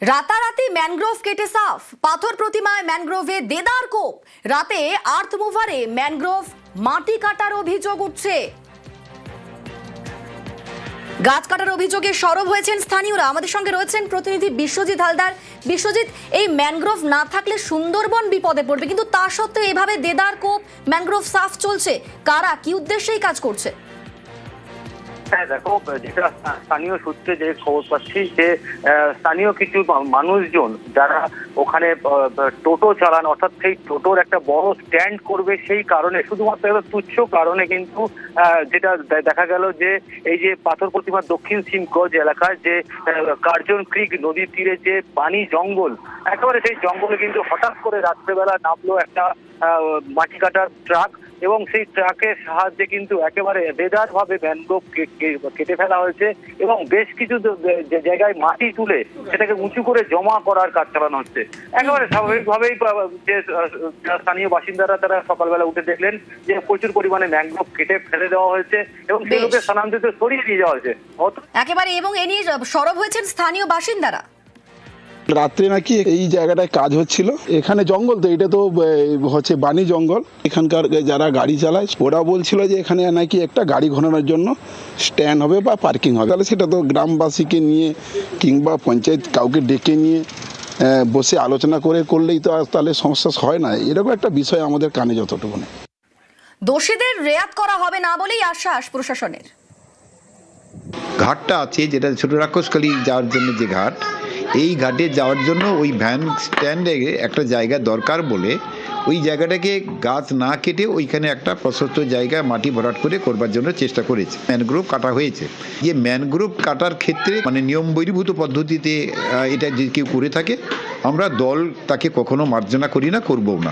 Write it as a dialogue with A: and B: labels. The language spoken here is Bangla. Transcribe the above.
A: রাতারাতি ম্যানগ্রোভ কেটে সাফ, পাথর প্রতিমায় ম্যানগ্রোভে দেদার কোপ। রাতে আর্থ মুভারে ম্যানগ্রোভ মাটি কাটার অভিযোগ উঠছে। গাছ কাটার অভিযোগে সরব হয়েছেন স্থানীয়রা। আমাদের সঙ্গে রয়েছেন প্রতিনিধি বিশ্বজিৎ হালদার। বিশ্বজিৎ, এই ম্যানগ্রোভ না থাকলে সুন্দরবন বিপদে পড়বে, কিন্তু তা সত্ত্বেও এভাবে দেদার কোপ, ম্যানগ্রোভ সাফ চলছে। কারা কি উদ্দেশ্যেই কাজ করছে?
B: হ্যাঁ দেখো, যেটা স্থানীয় সূত্রে যে খবর পাচ্ছি যে স্থানীয় কিছু মানুষজন যারা ওখানে টোটো চালান, অর্থাৎ সেই টোটোর একটা বড় স্ট্যান্ড করবে, সেই কারণে শুধুমাত্র একটা তুচ্ছ কারণে কিন্তু যেটা দেখা গেল যে এই যে পাথর প্রতিমার দক্ষিণ সিমগঞ্জ এলাকায় যে কার্জন ক্রিক নদীর তীরে যে পানি জঙ্গল, একেবারে সেই জঙ্গলে কিন্তু হঠাৎ করে রাত্রেবেলা নামলো একটা মাটি কাটার ট্রাক, এবং সেই ট্রাকের সাহায্যে কিন্তু একেবারে বেদার ভাবে ম্যানগ্রোভ কেটে ফেলা হয়েছে এবং বেশ কিছু জায়গায় মাটি তুলে সেটাকে উঁচু করে জমা করার কাজ চালানো হচ্ছে। একেবারে স্বাভাবিকভাবেই যে স্থানীয় বাসিন্দারা তারা সকালবেলা উঠে দেখলেন যে প্রচুর পরিমাণে ম্যানগ্রোভ কেটে ফেলে দেওয়া হয়েছে এবং সেগুলোকে স্থানান্তরিত সরিয়ে দিয়ে যাওয়া হয়েছে
A: একেবারে। এবং এ নিয়ে সরব হয়েছেন স্থানীয় বাসিন্দারা।
C: রাত্রে নাকি এই জায়গাটায় কাজ হচ্ছিল, এখানে জঙ্গল, তো এটা তো হচ্ছে বানি জঙ্গল। এখানকার যারা গাড়ি চালায় ওরা বলছিল যে এখানে নাকি একটা গাড়ি ঘোরানোর জন্য স্ট্যান্ড হবে বা পার্কিং হবে। তাহলে সেটা তো গ্রামবাসীকে নিয়ে কিংবা পঞ্চায়েত কাউকে ডেকে নিয়ে বসে আলোচনা করলেই তো আর তাহলে সমস্যা হয় না। এরকম একটা বিষয় আমাদের কানে যতটুকু নেই।
A: দোষীদের রেয়াত করা হবে না বলেই আশ্বাস প্রশাসনের।
D: ঘাটটা আছে যেটা ছোট রাক্ষসকালী যাওয়ার জন্য যে ঘাট, এই ঘাটে যাওয়ার জন্য ওই ভ্যান স্ট্যান্ডে একটা জায়গা দরকার বলে ওই জায়গাটাকে গাছ না কেটে ওইখানে একটা প্রশস্ত জায়গায় মাটি ভরাট করে করবার জন্য চেষ্টা করেছে। ম্যানগ্রোভ কাটা হয়েছে। যে ম্যানগ্রোভ কাটার ক্ষেত্রে মানে নিয়ম বহির্ভূত পদ্ধতিতে এটা যে কেউ করে থাকে, আমরা দল তাকে কখনো মার্জনা করি না, করবও না।